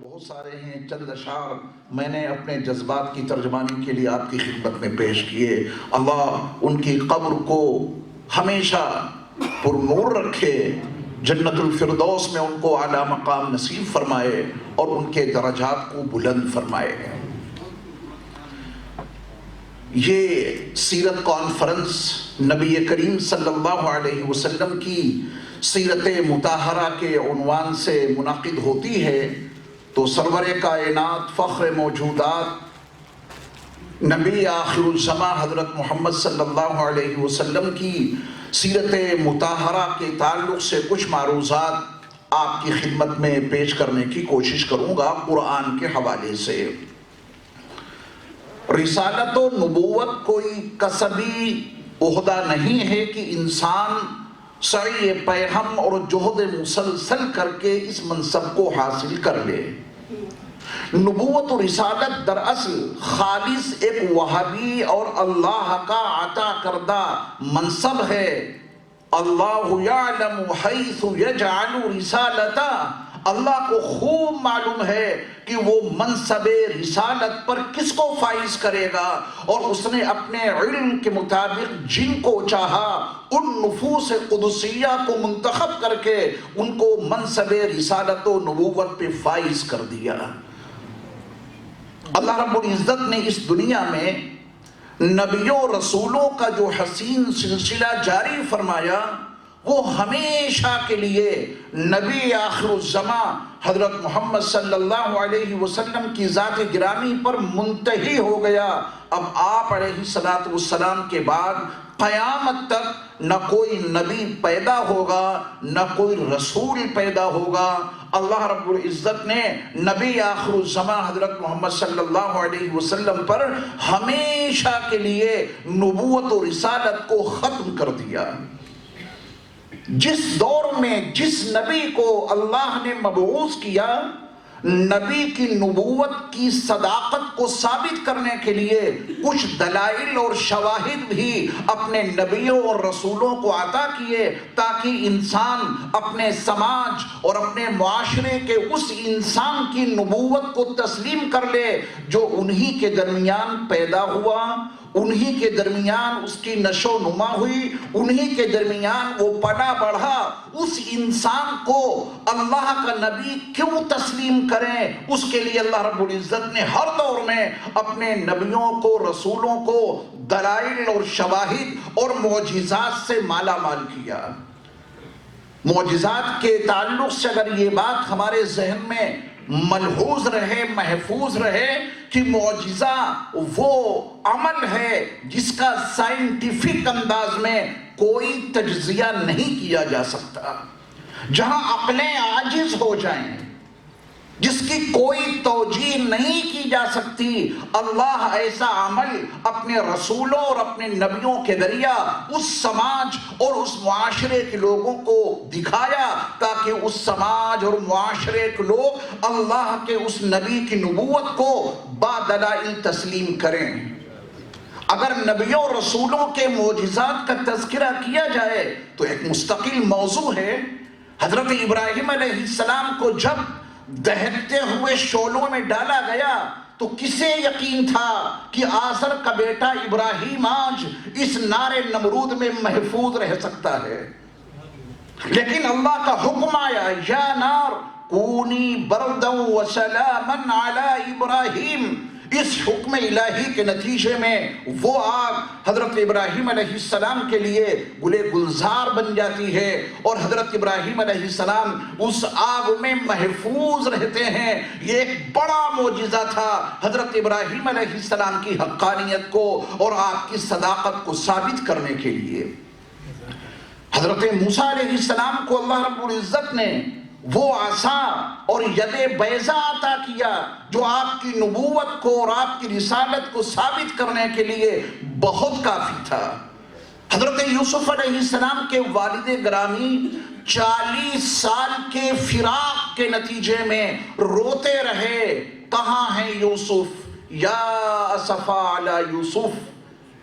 بہت سارے ہیں، چند اشعار میں نے اپنے جذبات کی ترجمانی کے لیے آپ کی خدمت میں پیش کیے۔ اللہ ان کی قبر کو ہمیشہ پر نور رکھے، جنت الفردوس میں ان کو اعلیٰ مقام نصیب فرمائے اور ان کے درجات کو بلند فرمائے۔ یہ سیرت کانفرنس نبی کریم صلی اللہ علیہ وسلم کی سیرت مطہرہ کے عنوان سے منعقد ہوتی ہے، تو سرور کائنات، فخر موجودات، نبی آخر الزماں حضرت محمد صلی اللہ علیہ وسلم کی سیرت مطہرہ کے تعلق سے کچھ معروضات آپ کی خدمت میں پیش کرنے کی کوشش کروں گا قرآن کے حوالے سے۔ رسالت و نبوت کوئی کسبی عہدہ نہیں ہے کہ انسان سعی پیہم اور جہد مسلسل کر کے اس منصب کو حاصل کر لے۔ نبوت و رسالت دراصل خالص ایک وہابی اور اللہ کا عطا کردہ منصب ہے۔ اللہ یعلم حیث یجعل رسالتہ، اللہ کو خوب معلوم ہے کہ وہ منصب رسالت پر کس کو فائز کرے گا، اور اس نے اپنے علم کے مطابق جن کو چاہا ان نفوس قدسیہ کو منتخب کر کے ان کو منصب رسالت و نبوت پہ فائز کر دیا۔ اللہ رب العزت نے اس دنیا میں نبیوں رسولوں کا جو حسین سلسلہ جاری فرمایا، وہ ہمیشہ کے لیے نبی آخر الزماں حضرت محمد صلی اللہ علیہ وسلم کی ذات گرامی پر منتہی ہو گیا۔ اب آپ علیہ السلام کے بعد قیامت تک نہ کوئی نبی پیدا ہوگا، نہ کوئی رسول پیدا ہوگا۔ اللہ رب العزت نے نبی آخر الزماں حضرت محمد صلی اللہ علیہ وسلم پر ہمیشہ کے لیے نبوت و رسالت کو ختم کر دیا۔ جس دور میں جس نبی کو اللہ نے مبعوث کیا، نبی کی نبوت کی صداقت کو ثابت کرنے کے لیے کچھ دلائل اور شواہد بھی اپنے نبیوں اور رسولوں کو عطا کیے، تاکہ انسان اپنے سماج اور اپنے معاشرے کے اس انسان کی نبوت کو تسلیم کر لے جو انہی کے درمیان پیدا ہوا، انہی کے درمیان اس کی نشو و نما ہوئی، انہی کے درمیان وہ پلا بڑھا۔ اس انسان کو اللہ کا نبی کیوں تسلیم کریں؟ اس کے لیے اللہ رب العزت نے ہر دور میں اپنے نبیوں کو، رسولوں کو دلائل اور شواہد اور معجزات سے مالا مال کیا۔ معجزات کے تعلق سے اگر یہ بات ہمارے ذہن میں ملحوظ رہے، محفوظ رہے کہ معجزہ وہ عمل ہے جس کا سائنٹیفک انداز میں کوئی تجزیہ نہیں کیا جا سکتا، جہاں عقلیں عاجز ہو جائیں، جس کی کوئی توجیہ نہیں کی جا سکتی، اللہ ایسا عمل اپنے رسولوں اور اپنے نبیوں کے ذریعہ اس سماج اور اس معاشرے کے لوگوں کو دکھایا، تاکہ اس سماج اور معاشرے کے لوگ اللہ کے اس نبی کی نبوت کو بادلائل تسلیم کریں۔ اگر نبیوں اور رسولوں کے معجزات کا تذکرہ کیا جائے تو ایک مستقل موضوع ہے۔ حضرت ابراہیم علیہ السلام کو جب دہتے ہوئے شعلوں میں ڈالا گیا تو کسے یقین تھا کہ آزر کا بیٹا ابراہیم آج اس نار نمرود میں محفوظ رہ سکتا ہے؟ لیکن اللہ کا حکم آیا، یا نار کونی بردا وسلاما علی ابراہیم۔ اس حکم الہی کے نتیجے میں وہ آگ حضرت ابراہیم علیہ السلام کے لیے گلے گلزار بن جاتی ہے، اور حضرت ابراہیم علیہ السلام اس آگ میں محفوظ رہتے ہیں۔ یہ ایک بڑا معجزہ تھا حضرت ابراہیم علیہ السلام کی حقانیت کو اور آپ کی صداقت کو ثابت کرنے کے لیے۔ حضرت موسیٰ علیہ السلام کو اللہ رب العزت نے وہ عصا اور ید بیضا عطا کیا جو آپ کی نبوت کو اور آپ کی رسالت کو ثابت کرنے کے لیے بہت کافی تھا۔ حضرت یوسف علیہ السلام کے والد گرامی 40 سال کے فراق کے نتیجے میں روتے رہے، کہاں ہے یوسف، یا اسفا علی یوسف،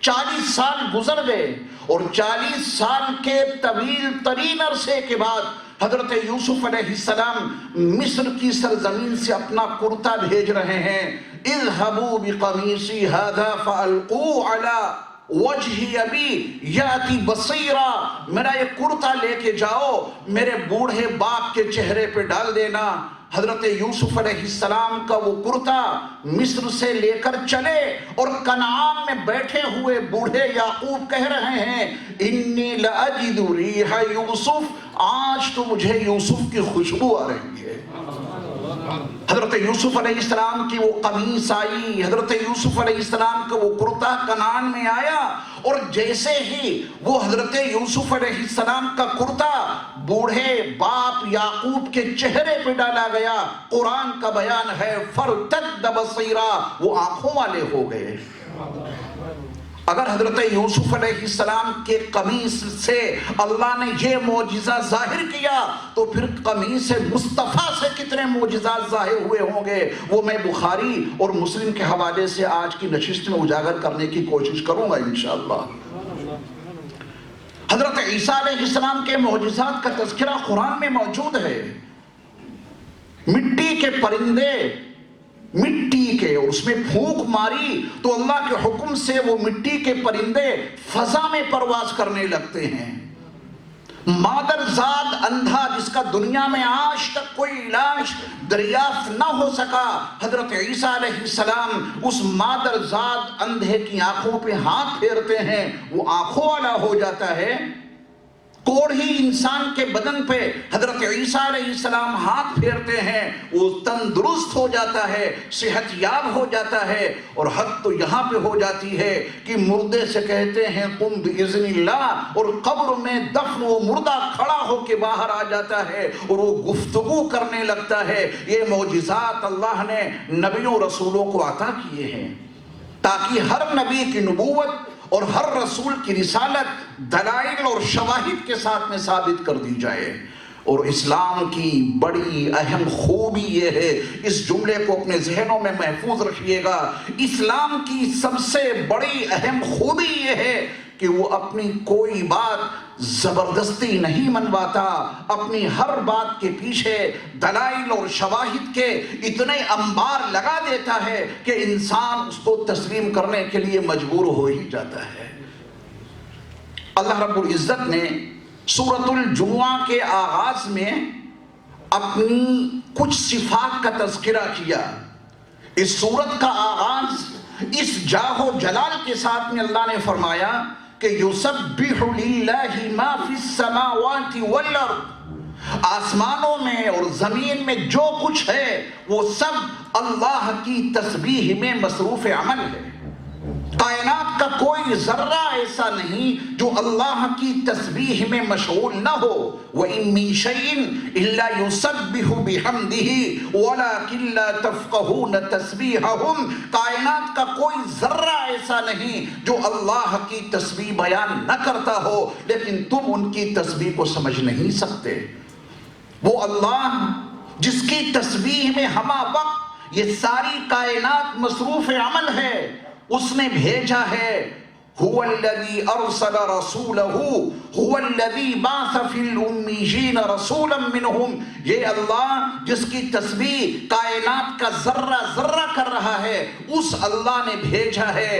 40 سال گزر گئے اور 40 سال کے طویل ترین عرصے کے بعد حضرت یوسف علیہ السلام مصر کی سرزمین سے اپنا کرتا بھیج رہے ہیں. اذهبوا بقمیصی ھذا فالقوه علی وجہ ابی یاتی بصیرا، میرا یہ کرتا لے کے جاؤ، میرے بوڑھے باپ کے چہرے پہ ڈال دینا. حضرت یوسف علیہ السلام کا وہ کرتا مصر سے لے کر چلے اور کنعان میں بیٹھے ہوئے بوڑھے یعقوب کہہ رہے ہیں انی لاجد ریح یوسف، آج تو مجھے یوسف کی خوشبو آ رہی ہے. حضرت یوسف علیہ السلام کی وہ قمیص آئی، حضرت یوسف علیہ السلام کا وہ کرتا کنعان میں آیا، اور جیسے ہی وہ حضرت یوسف علیہ السلام کا کرتا بوڑھے باپ یعقوب کے چہرے پہ ڈالا گیا، قرآن کا بیان ہے فرتد بصیرا، وہ آنکھوں والے ہو گئے. اگر حضرت یوسف علیہ السلام کے قمیص سے اللہ نے یہ معجزہ ظاہر کیا تو پھر قمیص مصطفیٰ سے کتنے معجزات ظاہر ہوئے ہوں گے، وہ میں بخاری اور مسلم کے حوالے سے آج کی نشست میں اجاگر کرنے کی کوشش کروں گا انشاءاللہ. حضرت عیسیٰ علیہ السلام کے معجزات کا تذکرہ قرآن میں موجود ہے. مٹی کے پرندے مٹی کے، اور اس میں پھونک ماری تو اللہ کے حکم سے وہ مٹی کے پرندے فضا میں پرواز کرنے لگتے ہیں. مادرزاد اندھا جس کا دنیا میں آج تک کوئی علاج دریافت نہ ہو سکا، حضرت عیسیٰ علیہ السلام اس مادرزاد اندھے کی آنکھوں پہ ہاتھ پھیرتے ہیں، وہ آنکھوں والا ہو جاتا ہے. کوڑھی انسان کے بدن پہ حضرت عیسیٰ علیہ السلام ہاتھ پھیرتے ہیں، وہ تندرست ہو جاتا ہے، صحت یاب ہو جاتا ہے. اور حد تو یہاں پہ ہو جاتی ہے کہ مردے سے کہتے ہیں قم بإذن اللہ، اور قبر میں دفن وہ مردہ کھڑا ہو کے باہر آ جاتا ہے اور وہ گفتگو کرنے لگتا ہے. یہ معجزات اللہ نے نبیوں رسولوں کو عطا کیے ہیں تاکہ ہر نبی کی نبوت اور ہر رسول کی رسالت دلائل اور شواہد کے ساتھ میں ثابت کر دی جائے. اور اسلام کی بڑی اہم خوبی یہ ہے، اس جملے کو اپنے ذہنوں میں محفوظ رکھیے گا، اسلام کی سب سے بڑی اہم خوبی یہ ہے کہ وہ اپنی کوئی بات زبردستی نہیں منواتا، اپنی ہر بات کے پیچھے دلائل اور شواہد کے اتنے انبار لگا دیتا ہے کہ انسان اس کو تسلیم کرنے کے لیے مجبور ہو ہی جاتا ہے. اللہ رب العزت نے سورۃ الجمعہ کے آغاز میں اپنی کچھ صفات کا تذکرہ کیا. اس سورت کا آغاز اس جاہ و جلال کے ساتھ میں اللہ نے فرمایا کہ یسبح للہ ما فی السماوات والارض، آسمانوں میں اور زمین میں جو کچھ ہے وہ سب اللہ کی تسبیح میں مصروف عمل ہے. کائنات کا کوئی ذرہ ایسا نہیں جو اللہ کی تسبیح میں مشغول نہ ہو. وَإِن مِّن شَيْءٍ إِلَّا يُسَبِّحُ بِحَمْدِهِ وَلَكِن لَّا تَفْقَهُونَ تَسْبِيحَهُمْ، کائنات کا کوئی ذرہ ایسا نہیں جو اللہ کی تسبیح بیان نہ کرتا ہو لیکن تم ان کی تسبیح کو سمجھ نہیں سکتے. وہ اللہ جس کی تسبیح میں ہمہ وقت یہ ساری کائنات مصروف عمل ہے، اس نے بھیجا ہے هو الذي ارسل رسوله هو الذي بعث في الاميين رسولا منهم. یہ اللہ جس کی تسبیح کائنات کا ذرہ ذرہ کر رہا ہے، اس اللہ نے بھیجا ہے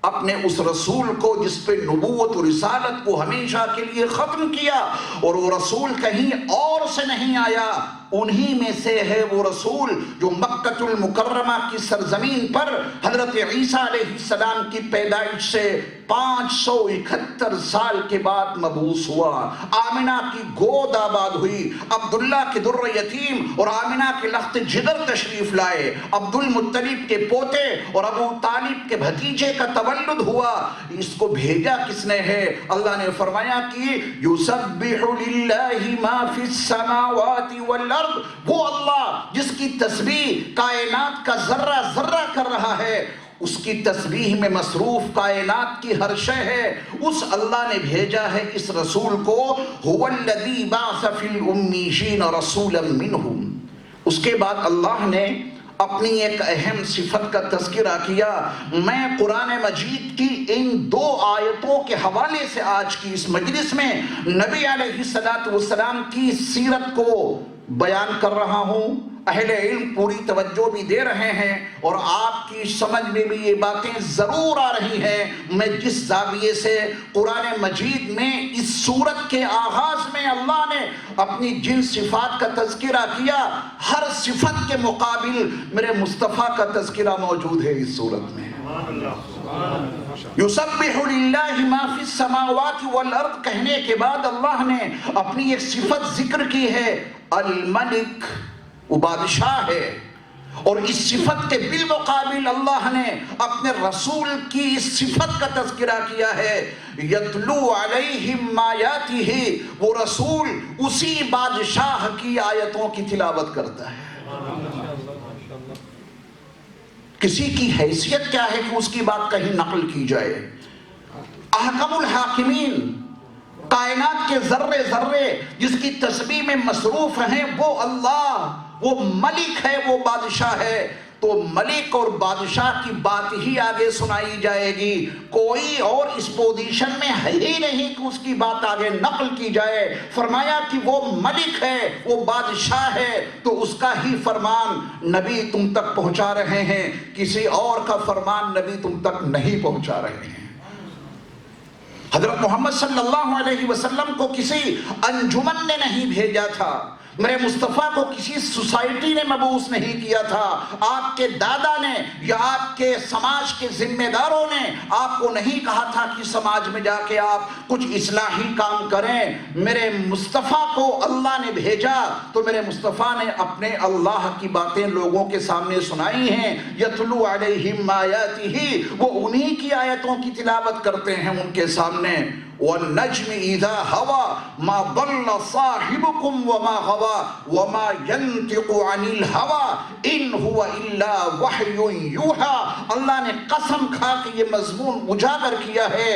اپنے اس رسول کو جس پہ نبوت و رسالت کو ہمیشہ کے لیے ختم کیا. اور وہ رسول کہیں اور سے نہیں آیا، انہی میں سے ہے وہ رسول جو مکہ المکرمہ کی سرزمین پر حضرت عیسیٰ علیہ السلام کی پیدائش سے 571 سال کے بعد مبعوث ہوا. آمنہ کی گود آباد ہوئی، عبداللہ کے در یتیم اور آمنہ کے لخت جگر تشریف لائے، عبد المطلب کے پوتے اور ابو طالب کے بھتیجے کا تولد ہوا. اس کو بھیجا کس نے ہے؟ اللہ نے فرمایا کہ یسبح للہ ما فی السماوات والارض، وہ اللہ جس کی تسبیح کائنات کا ذرہ ذرہ کر رہا ہے، اس کی تسبیح میں مصروف کائنات کی ہر شے ہے. اس اللہ نے بھیجا ہے اس رسول کو هو الذی بعث فی الامیین رسولا منہم. اس کے بعد اللہ نے اپنی ایک اہم صفت کا تذکرہ کیا. میں قرآن مجید کی ان 2 آیتوں کے حوالے سے آج کی اس مجلس میں نبی علیہ السلام کی سیرت کو بیان کر رہا ہوں. اہل علم پوری توجہ بھی دے رہے ہیں اور آپ کی سمجھ میں بھی یہ باتیں ضرور آ رہی ہیں. میں جس زاویے سے قرآن مجید میں اس سورت کے آغاز میں اللہ نے اپنی جن صفات کا تذکرہ کیا، ہر صفت کے مقابل میرے مصطفیٰ کا تذکرہ موجود ہے اس سورت میں. یسبح للہ ما فی السماوات والارض کہنے کے بعد اللہ نے اپنی ایک صفت ذکر کی ہے، الملک، وہ بادشاہ ہے. اور اس صفت کے بالمقابل اللہ نے اپنے رسول کی اس صفت کا تذکرہ کیا ہے، یتلو علیہم آیاتہ، وہ رسول اسی بادشاہ کی آیتوں کی تلاوت کرتا ہے. کسی کی حیثیت کیا ہے کہ اس کی بات کہیں نقل کی جائے؟ احکم الحاکمین، کائنات کے ذرے ذرے جس کی تسبیح میں مصروف ہیں وہ اللہ، وہ ملک ہے، وہ بادشاہ ہے. تو ملک اور بادشاہ کی بات ہی آگے سنائی جائے گی. کوئی اور اس پوزیشن میں ہے ہی نہیں کہ اس کی بات آگے نقل کی جائے. فرمایا کہ وہ ملک ہے، وہ بادشاہ ہے، تو اس کا ہی فرمان نبی تم تک پہنچا رہے ہیں. کسی اور کا فرمان نبی تم تک نہیں پہنچا رہے ہیں. حضرت محمد صلی اللہ علیہ وسلم کو کسی انجمن نے نہیں بھیجا تھا. میرے مصطفیٰ کو کسی سوسائٹی نے مبعوث نہیں کیا تھا. آپ کے دادا نے یا آپ کے سماج کے ذمہ داروں نے آپ کو نہیں کہا تھا کہ سماج میں جا کے آپ کچھ اصلاحی کام کریں. میرے مصطفیٰ کو اللہ نے بھیجا تو میرے مصطفیٰ نے اپنے اللہ کی باتیں لوگوں کے سامنے سنائی ہیں. یتلو علیہم آیاتہ، وہ انہی کی آیتوں کی تلاوت کرتے ہیں ان کے سامنے. والنجم اذا هوى ما ضل صاحبكم وما غوى وما ينطق عن الهوى ان هو الا وحي يوحى. اللہ نے قسم کھا کے یہ مضمون اجاگر کیا ہے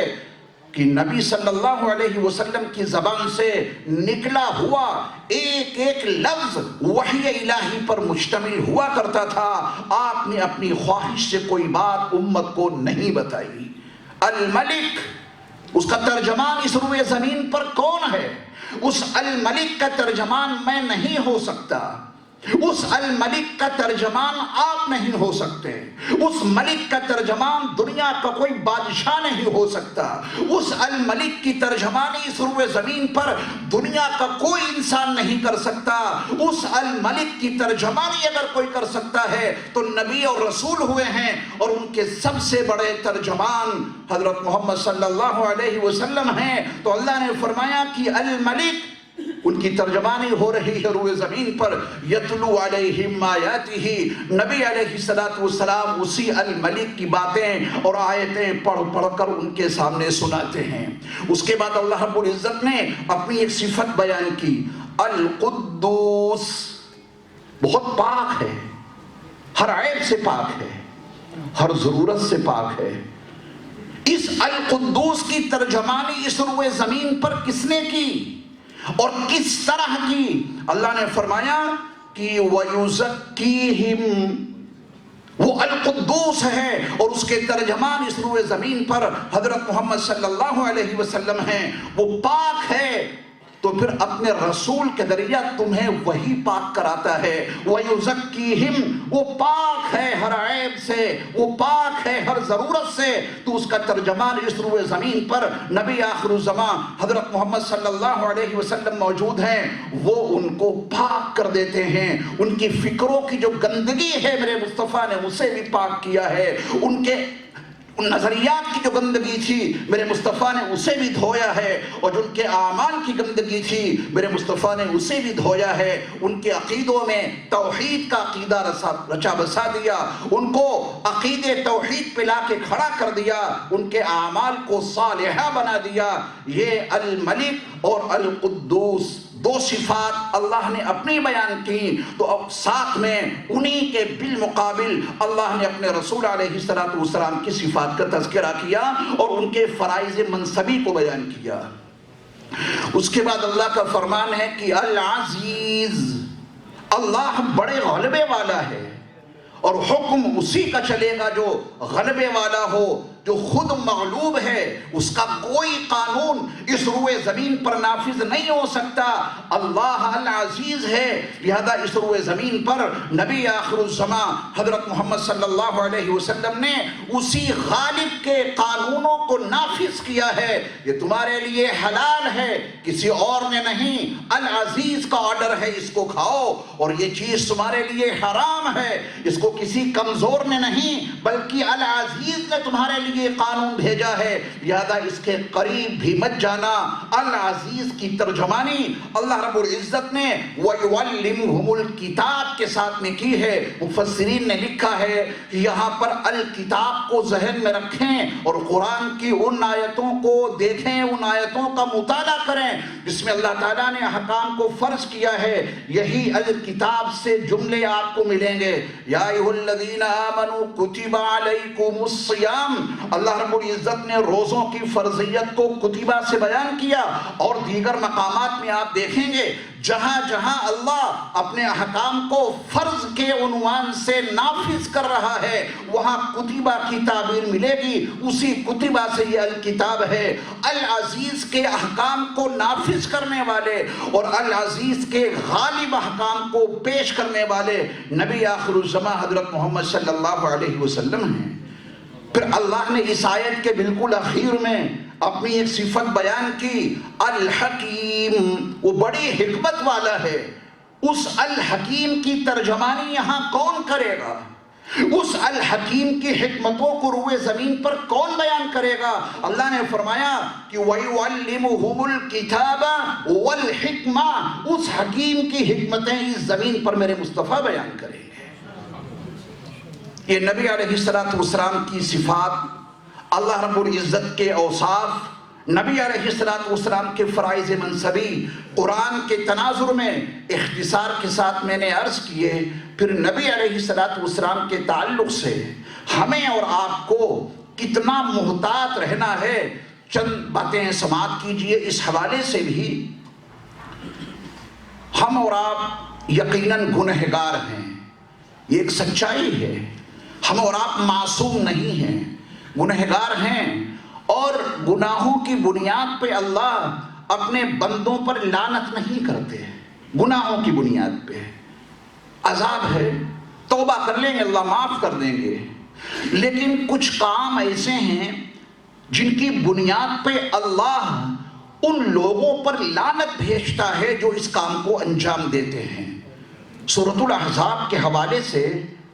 کہ نبی صلی اللہ علیہ وسلم کی زبان سے نکلا ہوا ایک ایک لفظ وحی الہی پر مشتمل ہوا کرتا تھا. آپ نے اپنی خواہش سے کوئی بات امت کو نہیں بتائی. الملک، اس کا ترجمان اس روئے زمین پر کون ہے؟ اس الملک کا ترجمان میں نہیں ہو سکتا. اس الملک کا ترجمان آپ نہیں ہو سکتے. اس ملک کا ترجمان دنیا کا کوئی بادشاہ نہیں ہو سکتا. اس الملک کی ترجمانی اس روئے زمین پر دنیا کا کوئی انسان نہیں کر سکتا. اس الملک کی ترجمانی اگر کوئی کر سکتا ہے تو نبی اور رسول ہوئے ہیں، اور ان کے سب سے بڑے ترجمان حضرت محمد صلی اللہ علیہ وسلم ہیں. تو اللہ نے فرمایا کہ الملک، ان کی ترجمانی ہو رہی ہے روئے زمین پر. یتلو علیہم آیاتہ، نبی علیہ السلام اسی الملک کی باتیں اور آیتیں پڑھ پڑھ کر ان کے سامنے سناتے ہیں. اس کے بعد اللہ رب العزت نے اپنی ایک صفت بیان کی، القدوس، بہت پاک ہے، ہر عیب سے پاک ہے، ہر ضرورت سے پاک ہے. اس القدوس کی ترجمانی اس روئے زمین پر کس نے کی اور کس طرح کی؟ اللہ نے فرمایا کہ وَيُزَكِّيهِمْ، وہ القدوس ہے اور اس کے ترجمان اس روئے زمین پر حضرت محمد صلی اللہ علیہ وسلم ہیں. وہ پاک ہے تو پھر اپنے رسول کے ذریعہ تمہیں وہی پاک کراتا ہے. وَيُزَكِّيهِمْ، وہ پاک ہے ہر عیب سے، وہ پاک ہے ہر ضرورت سے. تو اس کا ترجمان اس روئے زمین پر نبی آخر الزمان حضرت محمد صلی اللہ علیہ وسلم موجود ہیں. وہ ان کو پاک کر دیتے ہیں. ان کی فکروں کی جو گندگی ہے میرے مصطفیٰ نے اسے بھی پاک کیا ہے. ان کے نظریات کی جو گندگی تھی میرے مصطفیٰ نے اسے بھی دھویا ہے، اور جو ان کے اعمال کی گندگی تھی میرے مصطفیٰ نے اسے بھی دھویا ہے. ان کے عقیدوں میں توحید کا عقیدہ رچا بسا دیا، ان کو عقید توحید پہ لا کے کھڑا کر دیا، ان کے اعمال کو صالحہ بنا دیا. یہ الملک اور القدوس دو صفات اللہ نے اپنی بیان کی. تو اب ساتھ میں انہی کے بالمقابل اللہ نے اپنے رسول علیہ السلام کی صفات کا تذکرہ کیا اور ان کے فرائض منصبی کو بیان کیا. اس کے بعد اللہ کا فرمان ہے کہ العزیز، اللہ بڑے غلبے والا ہے اور حکم اسی کا چلے گا جو غلبے والا ہو، جو خود مغلوب ہے. اس کا کوئی قانون اس روئے زمین پر نافذ نہیں ہو سکتا. اللہ العزیز ہے، لہذا اس روئے زمین پر نبی آخر الزمان حضرت محمد صلی اللہ علیہ وسلم نے اسی غالب کے قانونوں کو نافذ کیا ہے. یہ تمہارے لیے حلال ہے، کسی اور نے نہیں. العزیز کا آرڈر ہے، اس کو کھاؤ. اور یہ چیز تمہارے لیے حرام ہے، اس کو کسی کمزور نے نہیں بلکہ العزیز نے تمہارے لیے قانون بھیجا ہے، لہذا اس کے قریب بھی مت جانا. العزیز کی ترجمانی اللہ رب العزت نے وَيُعَلِّمُهُمُ الْكِتاب کے ساتھ میں کی ہے. مفسرین نے لکھا ہے کہ یہاں پر الکتاب کو ذہن میں رکھیں اور قرآن کی ان آیتوں کو دیکھیں، ان آیتوں کا مطالعہ کریں جس میں اللہ تعالیٰ نے احکام کو فرض کیا ہے. یہی الکتاب سے جملے آپ کو ملیں گے. یا ایھا الذین آمنوا کتب علیکم الصیام. اللہ رب العزت نے روزوں کی فرضیت کو کتبہ سے بیان کیا، اور دیگر مقامات میں آپ دیکھیں گے جہاں جہاں اللہ اپنے احکام کو فرض کے عنوان سے نافذ کر رہا ہے وہاں کتبہ کی تعبیر ملے گی. اسی کتبہ سے یہ الکتاب ہے. العزیز کے احکام کو نافذ کرنے والے اور العزیز کے غالب احکام کو پیش کرنے والے نبی آخر الزمان حضرت محمد صلی اللہ علیہ وسلم ہیں. پھر اللہ نے اس آیت کے بالکل اخیر میں اپنی ایک صفت بیان کی، الحکیم. وہ بڑی حکمت والا ہے. اس الحکیم کی ترجمانی یہاں کون کرے گا؟ اس الحکیم کی حکمتوں کو روئے زمین پر کون بیان کرے گا؟ اللہ نے فرمایا کہ وَيُعَلِّمُهُمُ الْكِتَابَ وَالْحِكْمَةَ. اس حکیم کی حکمتیں اس زمین پر میرے مصطفیٰ بیان کریں گے. یہ نبی علیہ السلام کی صفات، اللہ رب العزت کے اوصاف، نبی علیہ السلام کے فرائض منصبی قرآن کے تناظر میں اختصار کے ساتھ میں نے عرض کیے. پھر نبی علیہ السلام کے تعلق سے ہمیں اور آپ کو کتنا محتاط رہنا ہے، چند باتیں سماعت کیجئے. اس حوالے سے بھی ہم اور آپ یقیناً گنہگار ہیں، یہ ایک سچائی ہے. ہم اور آپ معصوم نہیں ہیں، گنہگار ہیں، اور گناہوں کی بنیاد پہ اللہ اپنے بندوں پر لعنت نہیں کرتے. گناہوں کی بنیاد پہ عذاب ہے، توبہ کر لیں گے اللہ معاف کر دیں گے. لیکن کچھ کام ایسے ہیں جن کی بنیاد پہ اللہ ان لوگوں پر لعنت بھیجتا ہے جو اس کام کو انجام دیتے ہیں. سورۃ الاحزاب کے حوالے سے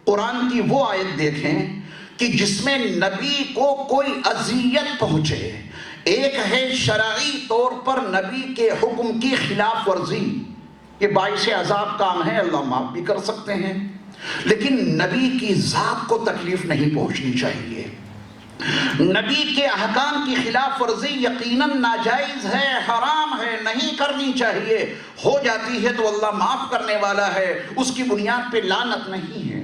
قرآن کی وہ آیت دیکھیں کہ جس میں نبی کو کوئی اذیت پہنچے. ایک ہے شرعی طور پر نبی کے حکم کی خلاف ورزی، یہ باعث عذاب کام ہے، اللہ معاف بھی کر سکتے ہیں. لیکن نبی کی ذات کو تکلیف نہیں پہنچنی چاہیے. نبی کے احکام کی خلاف ورزی یقیناً ناجائز ہے، حرام ہے، نہیں کرنی چاہیے. ہو جاتی ہے تو اللہ معاف کرنے والا ہے، اس کی بنیاد پہ لعنت نہیں ہے.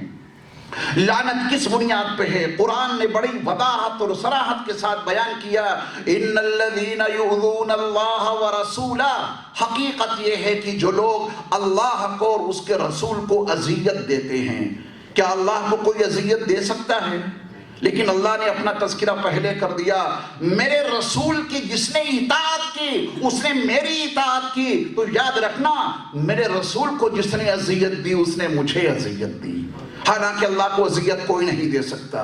لعنت کس بنیاد پہ ہے؟ قرآن نے بڑی وضاحت اور صراحت کے ساتھ بیان کیا، ان الذین یؤذون اللہ ورسولہ. حقیقت یہ ہے کہ جو لوگ اللہ کو اور اس کے رسول کو اذیت دیتے ہیں. کیا اللہ کو کوئی اذیت دے سکتا ہے؟ لیکن اللہ نے اپنا تذکرہ پہلے کر دیا، میرے رسول کی جس نے اطاعت کی اس نے میری اطاعت کی. تو یاد رکھنا، میرے رسول کو جس نے اذیت دی اس نے مجھے اذیت دی، حالانکہ اللہ کو اذیت کوئی نہیں دے سکتا.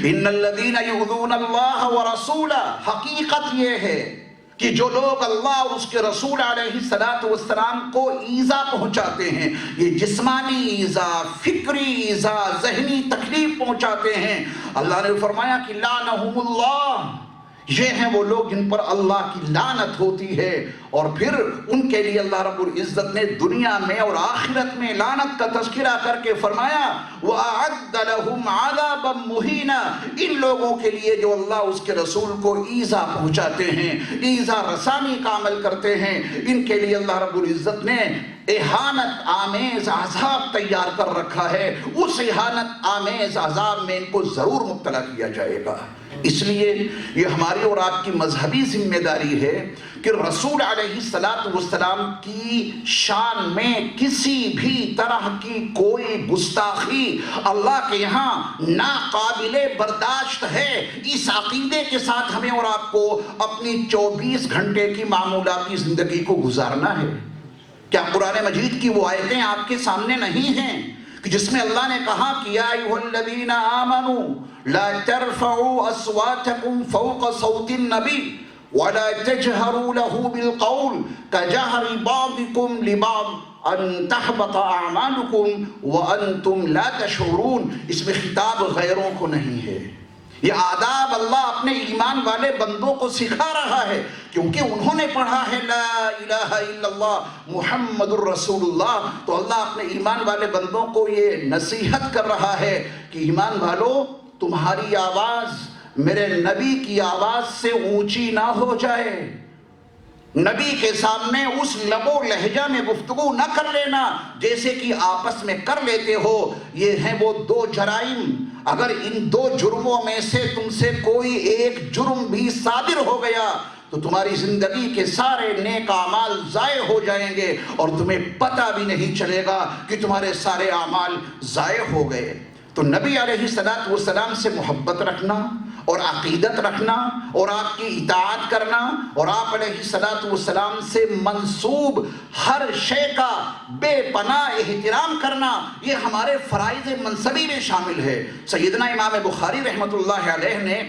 ان الذین یؤذون اللہ ورسولہ. حقیقت یہ ہے کہ جو لوگ اللہ اور اس کے رسول علیہ السلام کو ایذا پہنچاتے ہیں، یہ جسمانی ایذا، فکری ایذا، ذہنی تکلیف پہنچاتے ہیں، اللہ نے فرمایا کہ لعنہم اللہ. یہ ہیں وہ لوگ جن پر اللہ کی لعنت ہوتی ہے. اور پھر ان کے لیے اللہ رب العزت نے دنیا میں اور آخرت میں لعنت کا تذکرہ کر کے فرمایا وَأَعَدَّ لَهُمْ عَذَابًا مُهِينًا. ان لوگوں کے لیے جو اللہ اس کے رسول کو ایذا پہنچاتے ہیں، ایذا رسانی کا عمل کرتے ہیں، ان کے لیے اللہ رب العزت نے اہانت آمیز عذاب تیار کر رکھا ہے. اس اہانت آمیز عذاب میں ان کو ضرور مبتلا کیا جائے گا. اس لیے یہ ہماری اور آپ کی مذہبی ذمہ داری ہے کہ رسول علیہ السلام کی شان میں کسی بھی طرح کی کوئی گستاخی اللہ کے یہاں ناقابل برداشت ہے۔ اس عقیدے کے ساتھ ہمیں اور آپ کو اپنی 24 گھنٹے کی معمولاتی زندگی کو گزارنا ہے۔ کیا قرآن مجید کی وہ آیتیں آپ کے سامنے نہیں ہیں کہ جس میں اللہ نے کہا کہ یا ایھا الذین آمنوا لا ترفعوا اصواتکم فوق صوت النبی ولا تجهروا له بالقول كجهر بعضكم لبعض ان تحبط اعمالكم وانتم لا تشعرون۔ اس میں خطاب غیروں کو نہیں ہے، یہ آداب اللہ اپنے ایمان والے بندوں کو سکھا رہا ہے، کیونکہ انہوں نے پڑھا ہے لا الہ الا اللہ محمد الرسول اللہ، تو اللہ اپنے ایمان والے بندوں کو یہ نصیحت کر رہا ہے کہ ایمان والو، تمہاری آواز میرے نبی کی آواز سے اونچی نہ ہو جائے، نبی کے سامنے اس لب و لہجہ میں گفتگو نہ کر لینا جیسے کہ آپس میں کر لیتے ہو۔ یہ ہیں وہ دو جرائم، اگر ان دو جرموں میں سے تم سے کوئی ایک جرم بھی صادر ہو گیا تو تمہاری زندگی کے سارے نیک اعمال ضائع ہو جائیں گے اور تمہیں پتہ بھی نہیں چلے گا کہ تمہارے سارے اعمال ضائع ہو گئے۔ تو نبی علیہ السلام سے محبت رکھنا اور عقیدت رکھنا اور آپ کی اطاعت کرنا اور آپ علیہ السلام سے منسوب ہر شے کا بے پناہ احترام کرنا، یہ ہمارے فرائض منصبی میں شامل ہے۔ سیدنا امام بخاری رحمۃ اللہ علیہ نے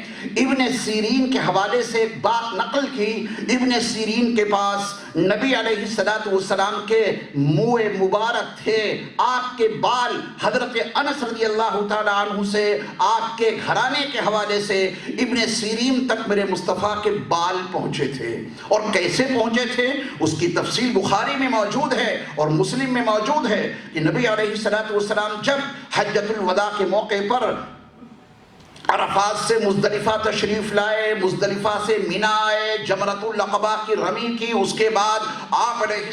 ابن سیرین کے حوالے سے ایک بات نقل کی۔ ابن سیرین کے پاس نبی علیہ السلام کے منہ مبارک تھے، آپ کے بال حضرت انس رضی اللہ تعالیٰ عنہ سے، آپ کے گھرانے کے حوالے سے ابن سیرین تک میرے مصطفیٰ کے بال پہنچے تھے۔ اور کیسے پہنچے تھے اس کی تفصیل بخاری میں موجود ہے اور مسلم میں موجود ہے کہ نبی علیہ السلام جب حجۃ الوداع کے موقع پر عرفات سے مزدلفہ تشریف لائے، مزدلفہ سے منی آئے، جمرۃ العقبہ کی رمی کی، اس کے بعد آپ علیہ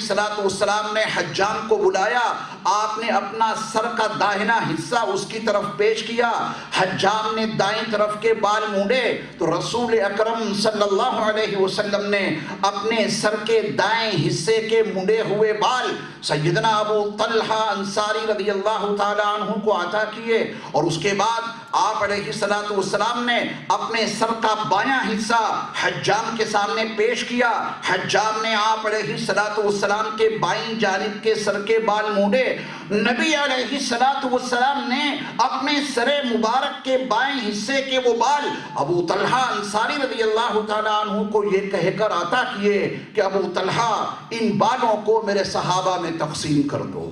السلام نے حجام کو بلایا، آپ نے اپنا سر کا داہنا حصہ اس کی طرف پیش کیا، حجام نے دائیں طرف کے بال مونڈے تو رسول اکرم صلی اللہ علیہ وسلم نے اپنے سر کے دائیں حصے کے مونڈے ہوئے بال سیدنا ابو طلحہ انصاری رضی اللہ تعالیٰ عنہ کو عطا کیے، اور اس کے بعد آپ علیہ السلام نے اپنے سر کا بایاں حصہ حجام کے سامنے پیش کیا، حجام نے آپ علیہ السلام کے بائیں جانب کے سر کے بال مونڈے، نبی علیہ السلام نے اپنے سر مبارک کے بائیں حصے کے وہ بال ابو طلحہ انصاری رضی اللہ تعالیٰ عنہ کو یہ کہہ کر عطا کیے کہ ابو طلحہ ان بالوں کو میرے صحابہ میں تقسیم کر دو۔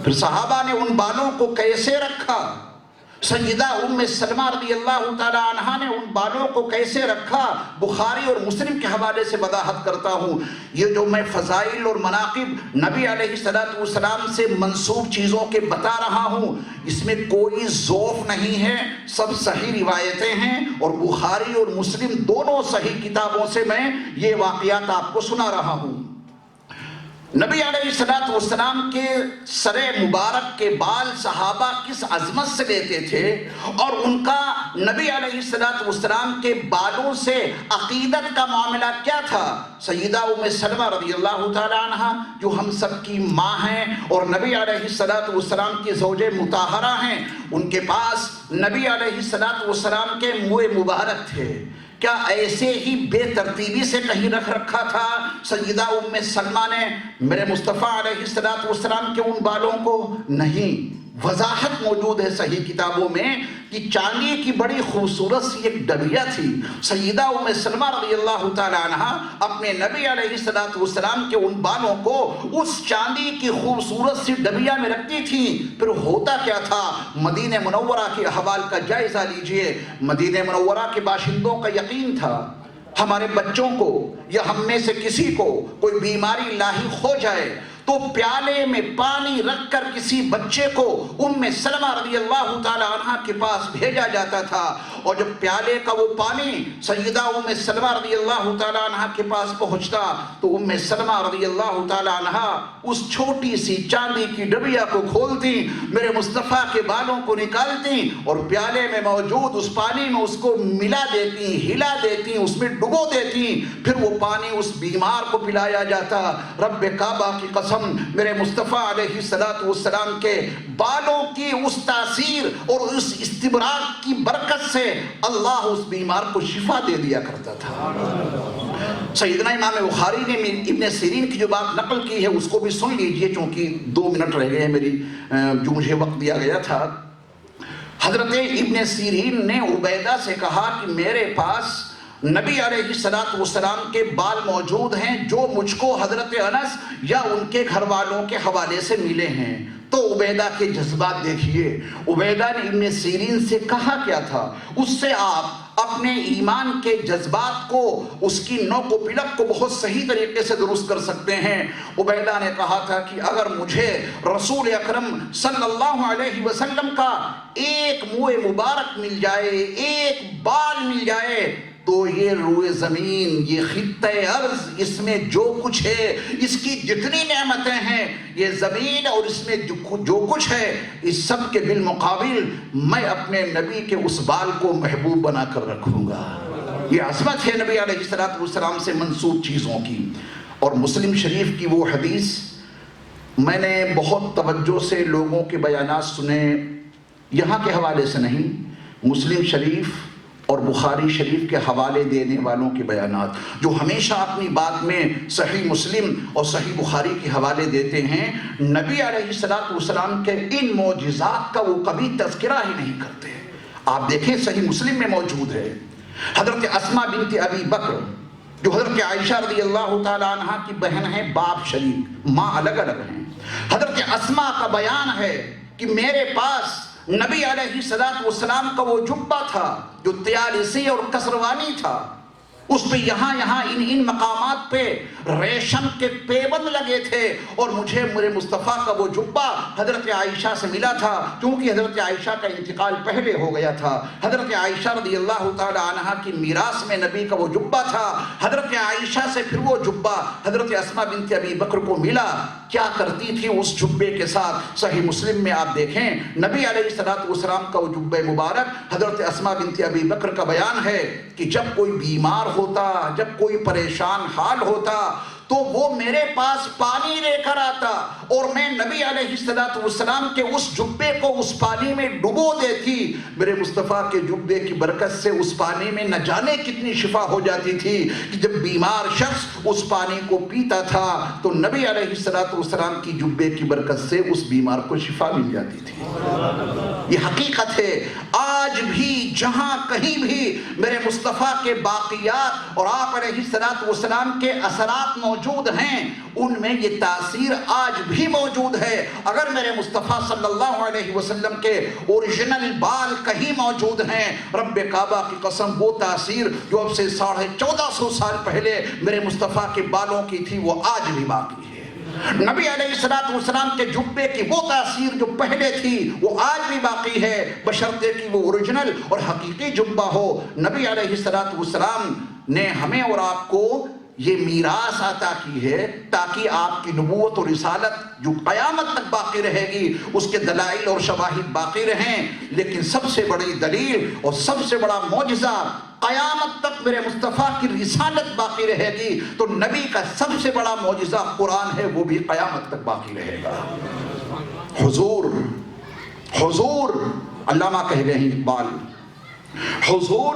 پھر صحابہ نے ان بالوں کو کیسے رکھا، سیدہ ام سلمہ رضی اللہ تعالیٰ عنہا نے ان بالوں کو کیسے رکھا، بخاری اور مسلم کے حوالے سے وضاحت کرتا ہوں۔ یہ جو میں فضائل اور مناقب نبی علیہ السلام سے منسوب چیزوں کے بتا رہا ہوں، اس میں کوئی ضعف نہیں ہے، سب صحیح روایتیں ہیں، اور بخاری اور مسلم دونوں صحیح کتابوں سے میں یہ واقعات آپ کو سنا رہا ہوں۔ نبی علیہ السلام کے سر مبارک کے بال صحابہ کس عظمت سے لیتے تھے، اور ان کا نبی علیہ السلام کے بالوں سے عقیدت کا معاملہ کیا تھا۔ سیدہ ام سلمہ رضی اللہ تعالیٰ عنہ جو ہم سب کی ماں ہیں اور نبی علیہ السلام کی زوج مطہرہ ہیں، ان کے پاس نبی علیہ السلام کے منہ مبارک تھے، کیا ایسے ہی بے ترتیبی سے کہیں رکھ رکھا تھا سیدہ ام سلمہ نے میرے مصطفیٰ علیہ السلام کے ان بالوں کو؟ نہیں، وضاحت موجود ہے صحیح کتابوں میں کہ چاندی کی بڑی خوبصورت سی ایک ڈبیا تھی، سیدہ ام سلمہ رضی اللہ تعالیٰ عنہ اپنے نبی علیہ السلام کے ان بالوں کو اس چاندی کی خوبصورت سی ڈبیا میں رکھتی تھی۔ پھر ہوتا کیا تھا، مدینہ منورہ کے احوال کا جائزہ لیجئے۔ مدینہ منورہ کے باشندوں کا یقین تھا ہمارے بچوں کو یا ہم میں سے کسی کو کوئی بیماری لاحق ہو جائے تو پیالے میں پانی رکھ کر کسی بچے کو ام سلمہ رضی اللہ تعالی عنہ کے پاس بھیجا جاتا تھا، اور جب پیالے کا وہ پانی سیدہ ام سلمہ رضی اللہ تعالی عنہ کے پاس پہنچتا تو ام سلمہ رضی اللہ تعالی عنہ اس چھوٹی سی چاندی کی ڈبیا کو کھولتی، میرے مصطفیٰ کے بالوں کو نکالتی اور پیالے میں موجود اس پانی میں اس کو ملا دیتی، ہلا دیتی، اس میں ڈبو دیتی، پھر وہ پانی اس بیمار کو پلایا جاتا۔ رب کعبہ کی قسم، میرے مصطفیٰ علیہ السلام کے بالوں کی اس تاثیر اور اس استبراق کی برکت سے اللہ اس بیمار کو شفا دے دیا کرتا تھا۔ سیدنا امام بخاری نے ابن سیرین کی جو بات نقل کی ہے اس کو بھی سن لیجئے، چونکہ 2 منٹ رہ گئے میری، جو مجھے وقت دیا گیا تھا۔ حضرت ابن سیرین نے عبیدہ سے کہا کہ میرے پاس نبی علیہ السلام کے بال موجود ہیں جو مجھ کو حضرت انس یا ان کے گھر والوں کے حوالے سے ملے ہیں۔ تو عبیدہ کے جذبات دیکھیے، عبیدہ نے ابن سیرین سے کہا کیا تھا؟ اس سے آپ اپنے ایمان کے جذبات کو، اس کی نوک و پلک کو بہت صحیح طریقے سے درست کر سکتے ہیں۔ عبیدہ نے کہا تھا کہ اگر مجھے رسول اکرم صلی اللہ علیہ وسلم کا ایک منہ مبارک مل جائے، ایک بال مل جائے، تو یہ روئے زمین، یہ خطہ ارض، اس میں جو کچھ ہے، اس کی جتنی نعمتیں ہیں، یہ زمین اور اس میں جو کچھ ہے، اس سب کے بالمقابل میں اپنے نبی کے اس بال کو محبوب بنا کر رکھوں گا۔ یہ عظمت ہے نبی علیہ السلام سے منسوب چیزوں کی۔ اور مسلم شریف کی وہ حدیث میں نے بہت توجہ سے لوگوں کے بیانات سنے، یہاں کے حوالے سے نہیں، مسلم شریف اور بخاری شریف کے حوالے دینے والوں کے بیانات، جو ہمیشہ اپنی بات میں صحیح مسلم اور صحیح بخاری کے حوالے دیتے ہیں، نبی علیہ السلام کے ان معجزات کا وہ کبھی تذکرہ ہی نہیں کرتے۔ آپ دیکھیں صحیح مسلم میں موجود ہے، حضرت اسماء بنت ابی بکر جو حضرت عائشہ رضی اللہ تعالی عنہ کی بہن ہیں، باپ شریک، ماں الگ الگ ہیں۔ حضرت اسماء کا بیان ہے کہ میرے پاس نبی علیہ السلام کا وہ جبہ تھا جو طیالسی اور کسروانی تھا، اس پہ یہاں ان مقامات پہ ریشم کے پیبند لگے تھے، اور مجھے میرے مصطفیٰ کا وہ جبہ حضرت عائشہ سے ملا تھا، کیونکہ حضرت عائشہ کا انتقال پہلے ہو گیا تھا۔ حضرت عائشہ رضی اللہ تعالی عنہ کی میراث میں نبی کا وہ جبہ تھا۔ حضرت عائشہ سے پھر وہ جبہ حضرت اسماء بنت ابی بکر کو ملا۔ کیا کرتی تھی اس جبے کے ساتھ؟ صحیح مسلم میں آپ دیکھیں، نبی علیہ السلام کا وہ جبہ مبارک، حضرت اسماء بنت ابی بکر کا بیان ہے کہ جب کوئی بیمار ہوتا، جب کوئی پریشان حال ہوتا، تو وہ میرے پاس پانی لے کر آتا اور میں نبی علیہ السلام کے اس جبے کو اس پانی میں ڈبو دیتی۔ میرے مصطفیٰ کے جبے کی برکت سے اس پانی میں نہ جانے کتنی شفا ہو جاتی تھی کہ جب بیمار شخص اس پانی کو پیتا تھا تو نبی علیہ السلام کی جبے کی برکت سے اس بیمار کو شفا مل جاتی تھی۔ یہ حقیقت ہے۔ آج بھی جہاں کہیں بھی میرے مصطفیٰ کے باقیات اور آپ علیہ السلام کے اثرات موجود ہیں، ان میں یہ تاثیر آج بھی موجود ہے۔ اگر میرے مصطفیٰ صلی اللہ علیہ وسلم کے اوریجنل بال کہیں موجود ہیں، رب کعبہ کی قسم وہ تاثیر جو اب سے 1450 سال پہلے میرے مصطفیٰ کے بالوں کی تھی وہ آج بھی باقی ہے۔ نبی علیہ السلام کے جبے کی وہ تاثیر جو پہلے تھی وہ آج بھی باقی ہے، بشرطے کہ وہ اوریجنل اور حقیقی جبہ ہو۔ نبی علیہ السلام نے ہمیں اور آپ کو یہ میراث عطا کی ہے تاکہ آپ کی نبوت اور رسالت جو قیامت تک باقی رہے گی اس کے دلائل اور شواہد باقی رہیں۔ لیکن سب سے بڑی دلیل اور سب سے بڑا معجزہ، قیامت تک میرے مصطفیٰ کی رسالت باقی رہے گی، تو نبی کا سب سے بڑا معجزہ قرآن ہے، وہ بھی قیامت تک باقی رہے گا۔ حضور علامہ کہہ گئے ہیں اقبال، حضور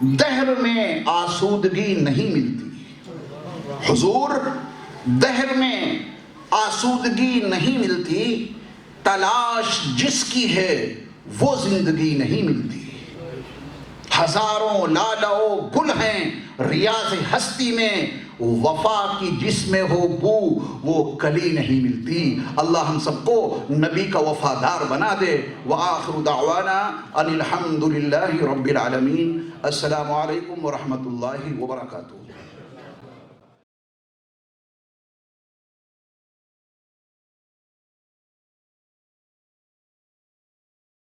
دہر میں آسودگی نہیں ملتی، حضور دہر میں آسودگی نہیں ملتی، تلاش جس کی ہے وہ زندگی نہیں ملتی، ہزاروں لالو گل ہیں ریاض ہستی میں، وفا کی جس میں ہو بو وہ کلی نہیں ملتی۔ اللہ ہم سب کو نبی کا وفادار بنا دے۔ وآخر دعوانا ان الحمد للہ رب العالمین۔ السلام علیکم ورحمۃ اللہ وبرکاتہ۔